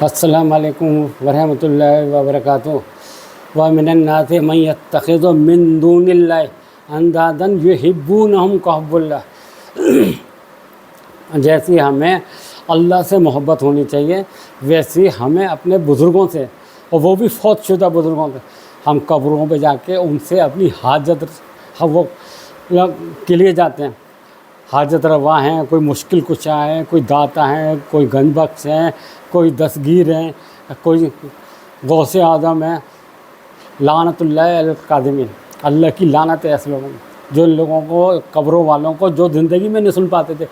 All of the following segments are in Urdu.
السلام علیکم ورحمۃ اللہ وبرکاتہ۔ ومن الناس من یتخذ من دون اللہ اندادا یحبونہم کحب اللہ۔ جیسی ہمیں اللہ سے محبت ہونی چاہیے ویسی ہمیں اپنے بزرگوں سے، اور وہ بھی فوت شدہ بزرگوں سے، ہم قبروں پہ جا کے ان سے اپنی حاجت وہ کے لیے جاتے ہیں۔ حاجت روا ہیں، کوئی مشکل کشا ہے، کوئی داتا ہے، کوئی گنج بخش ہے، کوئی دستگیر ہے، کوئی غوث اعظم ہے۔ لعنت اللہ علی الکاذبین، اللہ کی لعنت ہے ایسے لوگوں کو، جو ان لوگوں کو، قبروں والوں کو، جو زندگی میں نہیں سن پاتے تھے،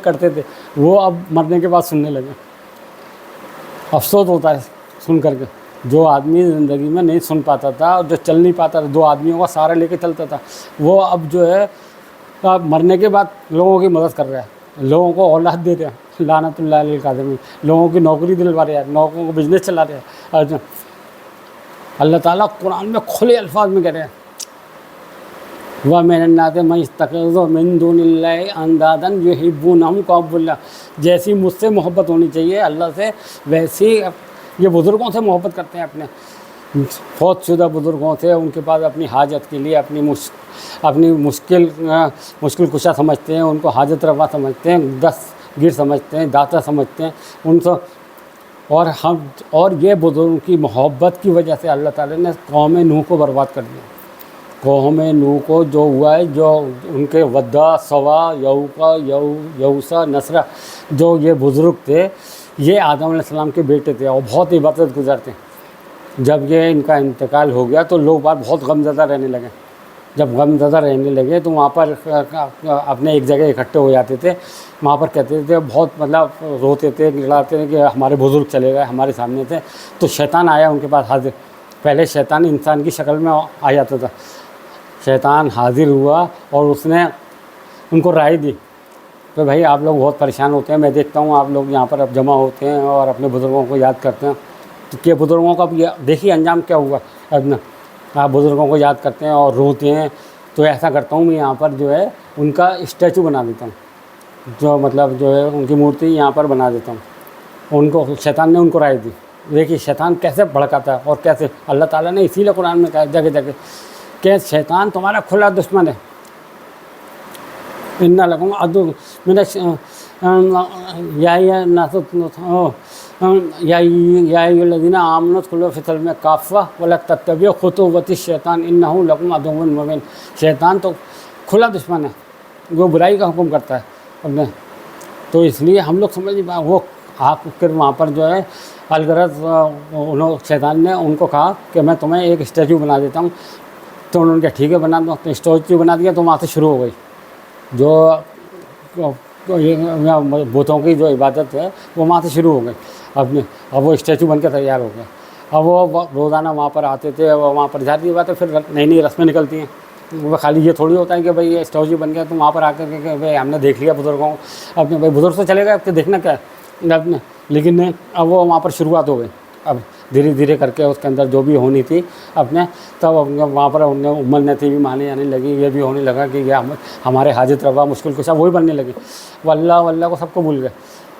کرتے تھے، وہ اب مرنے کے بعد سننے لگے۔ افسوس ہوتا ہے سن کر کے، جو آدمی زندگی میں نہیں سن پاتا تھا، جو چل نہیں پاتا تھا، دو آدمیوں کا سہارا لے کے چلتا تھا، وہ اب جو ہے مرنے کے بعد لوگوں کی مدد کر رہا ہے، لوگوں کو اولاد دے رہا ہے۔ لعنت اللہ علیہ الکاذبین، لوگوں کی نوکری دلوا رہا ہے، لوگوں کو بزنس چلا رہا ہے۔ اور اللہ تعالیٰ قرآن میں کھلے الفاظ میں کہہ رہے ہیں وَمِنَ النَّاسِ مَن يَتَّخِذُ مِن دُونِ اللَّهِ أَندَادًا يُحِبُّونَهُمْ كَحُبِّ اللَّهِ۔ جیسی مجھ سے محبت ہونی چاہیے اللہ سے، ویسی یہ بزرگوں سے محبت کرتے ہیں، اپنے فوت شدہ بزرگوں سے، ان کے پاس اپنی حاجت کے لیے، اپنی مشکل کشا سمجھتے ہیں، ان کو حاجت روا سمجھتے ہیں، دستگیر سمجھتے ہیں، داتا سمجھتے ہیں ان سے۔ اور یہ بزرگوں کی محبت کی وجہ سے اللہ تعالیٰ نے قوم نوح کو برباد کر دیا۔ قوم نوح کو جو ہوا ہے، جو ان کے ودا، سوا، یعوقا، یعوسا، نصرہ، جو یہ بزرگ تھے، یہ آدم علیہ السلام کے بیٹے تھے اور بہت عبادت گزار تھے۔ جب یہ ان کا انتقال ہو گیا تو لوگ بہت غمزدہ رہنے لگے۔ جب غمزدہ رہنے لگے تو وہاں پر اپنے ایک جگہ اکٹھے ہو جاتے تھے، وہاں پر کہتے تھے، بہت روتے تھے، گڑاتے تھے کہ ہمارے بزرگ چلے گئے، ہمارے سامنے تھے۔ تو شیطان آیا ان کے پاس حاضر۔ پہلے شیطان انسان کی شکل میں آ جاتا تھا، شیطان حاضر ہوا اور اس نے ان کو رائے دی کہ بھائی آپ لوگ بہت پریشان ہوتے ہیں، میں دیکھتا ہوں آپ لوگ یہاں پر اب جمع ہوتے ہیں اور اپنے بزرگوں کو یاد کرتے ہیں، تو کہ بزرگوں کا اب دیکھیے انجام کیا ہوا۔ اب آپ بزرگوں کو یاد کرتے ہیں اور روتے ہیں، تو ایسا کرتا ہوں میں یہاں پر جو ہے ان کا اسٹیچو بنا دیتا ہوں، جو ہے ان کی مورتی یہاں پر بنا دیتا ہوں۔ ان کو شیطان نے ان کو رائے دی۔ دیکھیے شیطان کیسے بھڑکاتا ہے، اور کیسے اللہ تعالیٰ نے اسی لیے قرآن میں کہا جگہ جگہ کہ شیطان تمہارا کھلا دشمن ہے۔ ان لکم عدو من یا ایھا الذین آمنوا ادخلوا فی السلم کافۃ ولا تتبعوا خطوات الشیطان انہ لکم عدو مبین۔ شیطان تو کھلا دشمن ہے، وہ برائی کا حکم کرتا ہے اپنے، تو اس لیے ہم لوگ سمجھ وہ پھر وہاں پر جو ہے الغرض شیطان نے ان کو کہا کہ میں تمہیں ایک اسٹیچو بنا دیتا ہوں، تو انہوں نے کہا ٹھیک ہے بنا دو، تو اسٹیچو بنا دیا، تو وہاں سے شروع ہو گئی جو بتوں کی جو عبادت ہے وہ وہاں سے شروع ہو گئی۔ اب وہ اسٹیچو بن کے تیار ہو گئے۔ اب وہ روزانہ وہاں پر آتے تھے، وہاں پر ظاہر سی بات ہے پھر نئی نئی رسمیں نکلتی ہیں۔ وہ خالی یہ تھوڑی ہوتا ہے کہ بھائی یہ اسٹیچو بن گیا تو وہاں پر آ کر کہ بھائی ہم نے دیکھ لیا بزرگوں کو، اپنے بھائی بزرگ سے چلے گئے، اب تو دیکھنا کیا ہے اپنے، لیکن نہیں، اب وہ وہاں پر شروعات ہو گئی۔ اب دھیرے دھیرے کر کے اس کے اندر جو بھی ہونی تھی اپنے، تب وہاں پر منتیں بھی مانی جانے لگی، یہ بھی ہونے لگا کہ یہ ہمارے حاجت روا مشکل کشا وہی بننے لگے۔ وہ اللہ کو سب کو بھول گئے،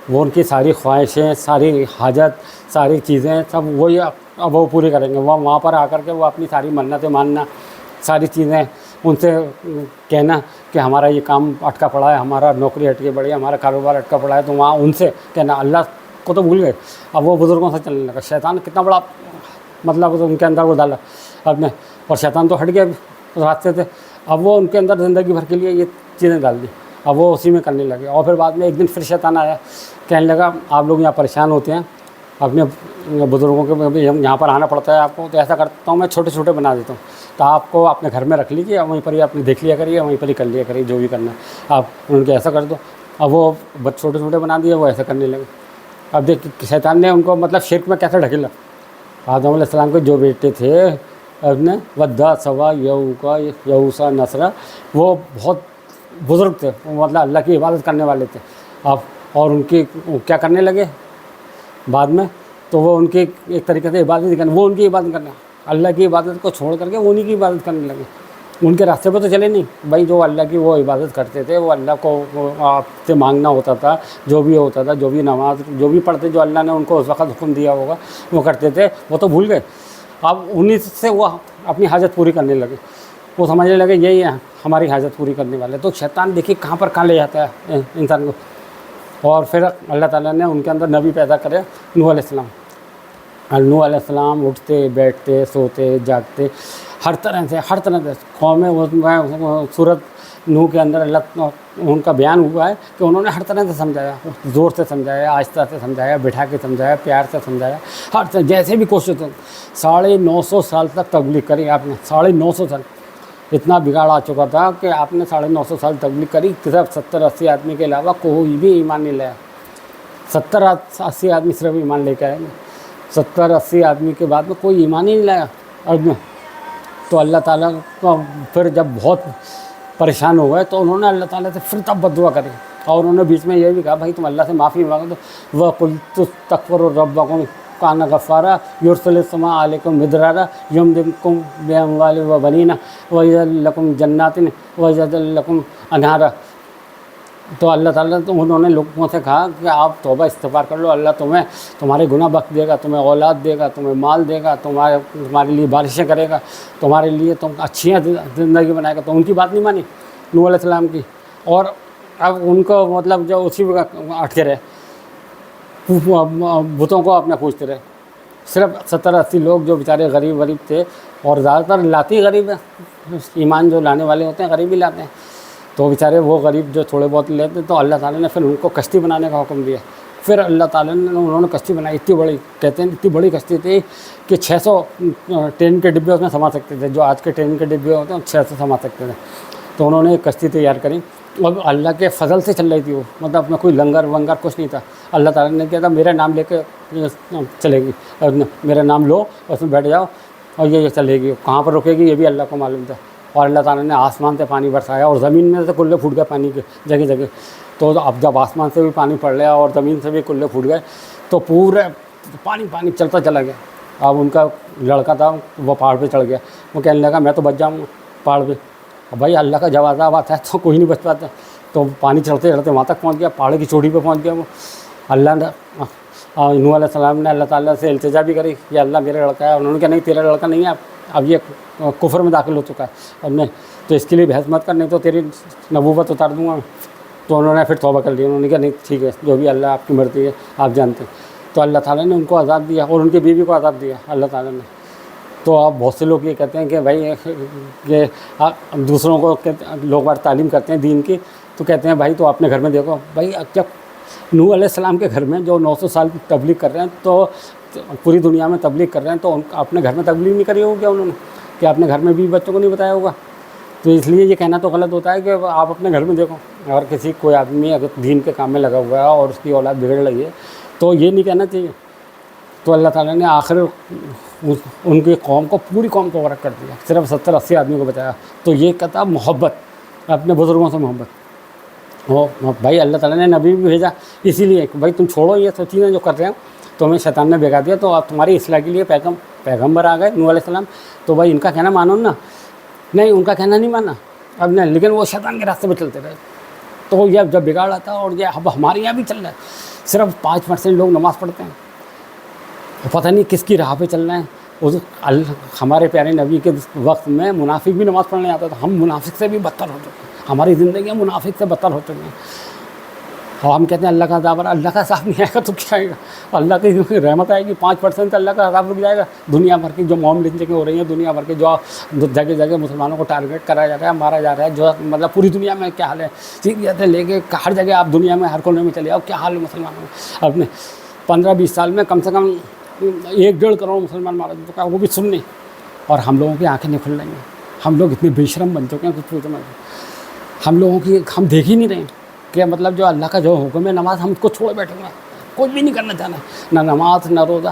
وہ ان کی ساری خواہشیں، ساری حاجت، ساری چیزیں سب وہی اب وہ پوری کریں گے۔ وہاں پر آ کر کے وہ اپنی ساری منتیں ماننا، ساری چیزیں ان سے کہنا کہ ہمارا یہ کام اٹکا پڑا ہے، ہمارا نوکری اٹکی پڑی ہے، ہمارا کاروبار اٹکا پڑا ہے، تو وہاں ان سے کہنا، اللہ کو تو بھول گئے، اب وہ بزرگوں سے چلنے لگا۔ شیطان کتنا بڑا ان کے اندر وہ ڈالا اپنے، اور شیطان تو ہٹ گیا راستے سے، اب وہ ان کے اندر زندگی بھر کے لیے یہ چیزیں ڈال دی، اب وہ اسی میں کرنے لگے۔ اور پھر بعد میں ایک دن پھر شیطان آیا، کہنے لگا آپ لوگ یہاں پریشان ہوتے ہیں اپنے بزرگوں کے، یہاں پر آنا پڑتا ہے آپ کو، تو ایسا کرتا ہوں میں چھوٹے چھوٹے بنا دیتا ہوں، تو آپ کو اپنے گھر میں رکھ لیجیے، وہیں پر ہی آپ نے دیکھ لیا کریے، وہیں پر ہی کر لیا کریے جو بھی کرنا ہے آپ ان کے، ایسا کر دو۔ اب وہ چھوٹے چھوٹے بنا دیے، وہ ایسا کرنے لگے۔ اب دیکھ شیطان نے ان کو شرک میں کیسے ڈھکیلا۔ آدم علیہ السلام کے جو بیٹے تھے اپنے ودا، سوا، یعوقا، یعوسا، نصرہ، وہ بہت بزرگ تھے، اللہ کی عبادت کرنے والے تھے۔ اور ان کی کیا کرنے لگے بعد میں، تو وہ ان کی ایک طریقے سے عبادت کرنے، وہ ان کی عبادت کرنا، اللہ کی عبادت کو چھوڑ کر کے انہیں کی عبادت کرنے لگے۔ ان کے راستے پہ تو چلے نہیں بھائی. جو اللہ کی وہ عبادت کرتے تھے, وہ اللہ کو آپ سے مانگنا ہوتا تھا, جو بھی ہوتا تھا, جو بھی نماز جو بھی پڑھتے, جو اللہ نے ان کو اس وقت حکم دیا ہوگا وہ کرتے تھے, وہ تو بھول گئے. اب انہیں سے وہ اپنی حاجت پوری کرنے لگے. وہ سمجھنے لگے یہی ہے ہماری حاجت پوری کرنے والے. تو شیطان دیکھیے کہاں لے جاتا ہے انسان کو. اور پھر اللہ تعالیٰ نے ان کے اندر نبی پیدا کرے, نوح علیہ السلام. نوح علیہ السلام اٹھتے بیٹھتے سوتے جاگتے ہر طرح سے قوم سورت نوح کے اندر اللہ ان کا بیان ہوا ہے کہ انہوں نے ہر طرح سے سمجھایا, زور سے سمجھایا, آہستہ سے سمجھایا, بٹھا کے سمجھایا, پیار سے سمجھایا, ہر طرح جیسے بھی کوشش. 950 سال تک تبلیغ کری آپ نے, 950 سال. اتنا بگاڑ آ چکا تھا کہ آپ نے 950 سال تبلیغ کری, صرف 70-80 آدمی کے علاوہ کوئی بھی ایمان نہیں لایا. 70-80 آدمی صرف ایمان لے کے آئے. 70-80 آدمی کے بعد میں کوئی ایمان ہی نہیں لایا. اور تو اللہ تعالیٰ کو پھر جب بہت پریشان ہو گئے تو انہوں نے اللہ تعالیٰ سے پھر تب بد دعا کری. اور انہوں نے بیچ میں یہ بھی کہا بھائی تم اللہ سے معافی مانگو. تو وہ قلت استغفروا ربکم کان غفارا یرسل السماء علیکم مدرارا یمددکم باموال وبنین ویجعل لکم جنات ویجعل لکم انہارا. تو اللہ تعالیٰ تو انہوں نے لوگوں سے کہا کہ آپ توبہ استغفار کر لو, اللہ تمہارے گناہ بخش دے گا, تمہیں اولاد دے گا, تمہیں مال دے گا, تمہارے لیے بارشیں کرے گا, تمہارے لیے تم اچھی زندگی بنائے گا. تو ان کی بات نہیں مانی نوح علیہ السلام کی. اور اب ان کو مطلب جو اسی اٹکے رہے, بتوں کو اپنا پوچھتے رہے. صرف 70-80 لوگ جو بیچارے غریب تھے, اور زیادہ تر لاتی غریب ہیں, ایمان جو لانے والے ہوتے ہیں غریب ہی لاتے ہیں. تو بیچارے وہ غریب جو تھوڑے بہت لیتے, تو اللہ تعالیٰ نے پھر ان کو کشتی بنانے کا حکم دیا. پھر اللہ تعالیٰ نے انہوں نے کشتی بنائی, اتنی بڑی, کہتے ہیں اتنی بڑی کشتی تھی کہ 600 ٹرین کے ڈبے اس میں سما سکتے تھے. جو آج کے ٹرین کے ڈبے ہوتے ہیں 600 سما سکتے تھے. تو انہوں نے ایک کشتی تیار کری, اور اللہ کے فضل سے چل رہی تھی وہ, مطلب اس میں کوئی لنگر ونگر کچھ نہیں تھا. اللہ تعالیٰ نے کیا تھا, میرا نام لے کے چلے گی, اور میرا نام لو اور اس میں بیٹھ جاؤ اور یہ چلے گی. کہاں پر رکے گی یہ بھی اللہ کو معلوم تھا. اور اللہ تعالیٰ نے آسمان سے پانی برسایا, اور زمین میں سے کلے پھوٹ گئے پانی کے جگہ جگہ. تو اب جب آسمان سے بھی پانی پڑ رہا اور زمین سے بھی کلے پھوٹ گئے, تو پورے پانی چلتا چلا گیا. اب ان کا لڑکا تھا وہ پہاڑ پہ چڑھ گیا. وہ کہنے لگا میں تو بچ جاؤں گا پہاڑ پہ. بھائی اللہ کا جب عذاب آتا ہے تو کوئی نہیں بچ پاتا. تو پانی چڑھتے چڑھتے وہاں تک پہنچ گیا, پہاڑ کی چوٹی پہ پہنچ گیا. وہ اللہ نے نوح علیہ السلام نے اللہ تعالیٰ سے التجا بھی کری, یہ اللہ میرا لڑکا ہے. انہوں نے کہا نہیں تیرا لڑکا نہیں ہے, اب یہ کفر میں داخل ہو چکا ہے, اب نے تو اس کے لیے بحث مت کر, نہیں تو تیری نبوت اتار دوں گا. تو انہوں نے پھر توبہ کر لی. انہوں نے کہا نہیں ٹھیک ہے, جو بھی اللہ آپ کی مرضی ہے آپ جانتے ہیں. تو اللہ تعالیٰ نے ان کو عذاب دیا, اور ان کی بیوی کو عذاب دیا اللہ تعالیٰ نے. تو اب بہت سے لوگ یہ کہتے ہیں کہ بھائی یہ دوسروں کو لوگ بار تعلیم کرتے ہیں دین کی, تو کہتے ہیں بھائی تو اپنے گھر میں دیکھو. بھائی جب نوح علیہ السلام کے گھر میں جو 900 سال تبلیغ کر رہے ہیں, تو پوری دنیا میں تبلیغ کر رہے ہیں, تو اپنے گھر میں تبلیغ نہیں کری ہوگی کیا انہوں نے, کہ اپنے گھر میں بھی بچوں کو نہیں بتایا ہوگا. تو اس لیے یہ کہنا تو غلط ہوتا ہے کہ آپ اپنے گھر میں دیکھو. اگر کسی کوئی آدمی اگر دین کے کام میں لگا ہوا ہے اور اس کی اولاد بگڑ رہی ہے, تو یہ نہیں کہنا چاہیے. تو اللہ تعالیٰ نے آخر ان کی قوم کو, پوری قوم کو غرق کر دیا, صرف 70-80 آدمی کو بچایا. تو یہ کہتا محبت, اپنے بزرگوں سے محبت. وہ بھائی اللہ تعالیٰ نے نبی بھی بھیجا اسی لیے کہ بھائی تم چھوڑو یہ سب چیزیں جو کر رہے ہو, تو ہمیں شیطان نے بگا دیا. تو اب تمہاری اصلاح کے لیے پیغمبر آ گئے نوح علیہ السلام. تو بھائی ان کا کہنا مانو نا, نہیں ان کا کہنا نہیں مانا اب نہیں, لیکن وہ شیطان کے راستے پہ چلتے رہے. تو یہ جب بگاڑ آتا, اور یہ اب ہمارے یہاں بھی چل رہا ہے, صرف 5% لوگ نماز پڑھتے ہیں, پتہ نہیں کس کی راہ پہ چل رہے ہیں. ہمارے پیارے نبی کے وقت میں منافق بھی نماز پڑھنے آتا تھا. ہم منافق سے بھی بدتر ہو چکے ہیں, ہماری زندگیاں منافق سے بدتر ہو چکی ہیں. اور ہم کہتے ہیں اللہ کا عذاب, اللہ کا عذاب نہیں آئے گا تو کیا آئے گا, اللہ کی رحمت آئے گی. 5% اللہ کا عذاب رک جائے گا. دنیا بھر کی جو موم لنچنگیں ہو رہی ہیں, دنیا بھر کے جو جگہ جگہ مسلمانوں کو ٹارگیٹ کرایا جا رہا ہے, مارا جا رہا ہے, جو مطلب پوری دنیا میں کیا حال ہے, سیریہ سے لے کے ہر جگہ آپ دنیا میں ہر کونے میں چلے آؤ, کیا حال ہے مسلمانوں میں. اپنے 15-20 سال میں کم سے کم 1-1.5 کروڑ مسلمان مارا جا چکا ہے, وہ بھی سننے. اور ہم لوگوں کی آنکھیں نہیں کھل رہی ہیں. ہم لوگ اتنے بے شرم بن چکے ہیں کچھ پوچھو میں. ہم لوگوں کی ہم دیکھ ہی نہیں رہے ہیں کہ مطلب جو اللہ کا جو حکم ہے نماز, ہم کو چھوڑے بیٹھے ہوئے, کچھ بھی نہیں کرنا چاہنا, نہ نماز نہ روزہ,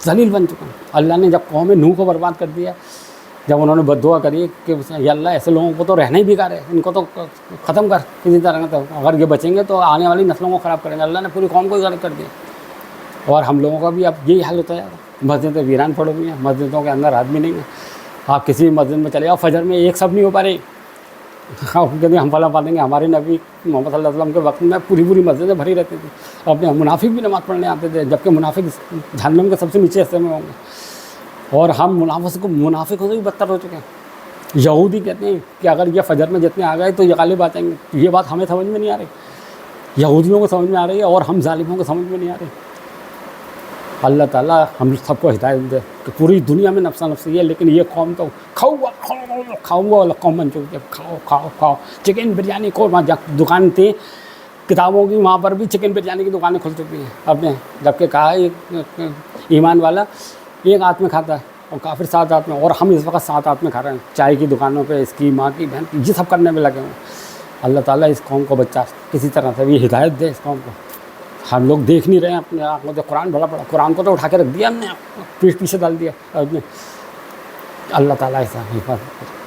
ذلیل بن چکے ہیں. اللہ نے جب قوم نوح کو برباد کر دیا, جب انہوں نے بد دعا کری کہ یا اللہ ایسے لوگوں کو تو رہنا ہی بیکار ہے, ان کو تو ختم کر کسی طرح کا, اگر یہ بچیں گے تو آنے والی نسلوں کو خراب کریں گے. اللہ نے پوری قوم کو ہی غرق کر دیا. اور ہم لوگوں کا بھی اب یہی حال ہوتا ہے. مسجدیں ویران پڑی ہوئی ہیں, مسجدوں کے اندر آدمی نہیں ہے. آپ کسی بھی مسجد میں چلے جاؤ، فجر میں ایک سب نہیں ہو پا رہے، کہتے ہیں ہم فلاں پڑھ دیں گے، ہمارے نبی محمد صلی اللہ علیہ وسلم کے وقت میں پوری مسجدیں بھری رہتی تھیں، اپنے منافق بھی نماز پڑھنے آتے تھے، جبکہ منافق جہنم کے سب سے نیچے حصے میں ہوں گے، اور ہم منافقوں سے بھی بدتر ہو چکے ہیں۔ یہودی کہتے ہیں کہ اگر یہ فجر میں جتنے آ گئے تو یہ غالب آ جائیں گے، یہ بات ہمیں سمجھ میں نہیں آ رہی، یہودیوں کو سمجھ میں آ رہی ہے اور ہم ظالموں کو سمجھ میں نہیں آ رہی۔ اللہ تعالیٰ ہم سب کو ہدایت دے کہ پوری دنیا میں نفسا نفسی ہے، لیکن یہ قوم تو کھاؤ والا قوم بن چکی ہے، کھاؤ چکن بریانی کو، وہاں دکان تھی کتابوں کی، وہاں پر بھی چکن بریانی کی دکانیں کھل چکی ہیں اب نے، جبکہ کہا ایمان والا ایک ہاتھ میں کھاتا ہے اور کافر 7 ہاتھ میں، اور ہم اس وقت 7 ہاتھ میں کھا رہے ہیں، چائے کی دکانوں پہ اس کی ماں کی بہن کی یہ سب کرنے میں لگے ہوئے ہیں۔ اللہ تعالیٰ اس قوم کو بچا کسی طرح سے بھی ہدایت دے اس قوم کو۔ ہم لوگ دیکھ نہیں رہے ہیں اپنے آنکھوں سے، قرآن بڑا قرآن کو تو اٹھا کے رکھ دیا ہم نے، پیٹھ پیچھے ڈال دیا۔ اللہ تعالیٰ ایسا حفاظت کرے۔